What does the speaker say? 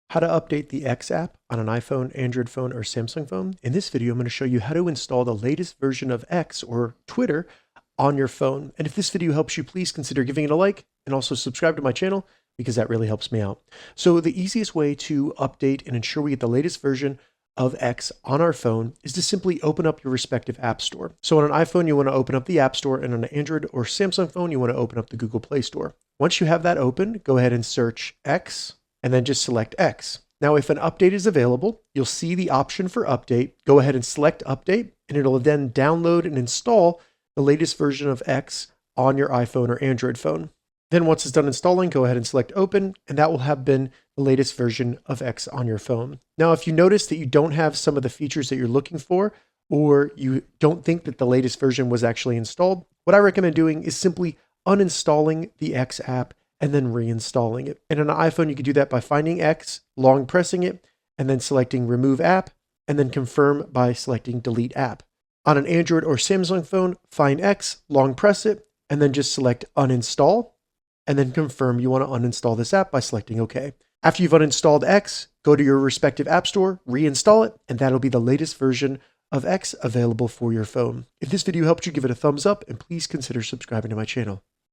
How to update the X app on an iPhone, Android phone, or Samsung phone. In this video, I'm going to show you how to install the latest version of X or Twitter on your phone. And if this video helps you, please consider giving it a like and also subscribe to my channel because that really helps me out. So the easiest way to update and ensure we get the latest version of X on our phone is to simply open up your respective app store. So on an iPhone, you want to open up the App Store, and on an Android or Samsung phone, you want to open up the Google Play Store. Once you have that open, go ahead and search X and then just select X. Now, if an update is available, you'll see the option for update. Go ahead and select update, and it'll then download and install the latest version of X on your iPhone or Android phone. Then once it's done installing, go ahead and select open, and that will have been the latest version of X on your phone. Now, if you notice that you don't have some of the features that you're looking for, or you don't think that the latest version was actually installed, what I recommend doing is simply uninstalling the X app and then reinstalling it. And on an iPhone, you can do that by finding X, long pressing it, and then selecting remove app, and then confirm by selecting delete app. On an Android or Samsung phone, find X, long press it, and then just select uninstall, and then confirm you want to uninstall this app by selecting OK. After you've uninstalled X, go to your respective app store, reinstall it, and that'll be the latest version of X available for your phone. If this video helped you, give it a thumbs up, and please consider subscribing to my channel.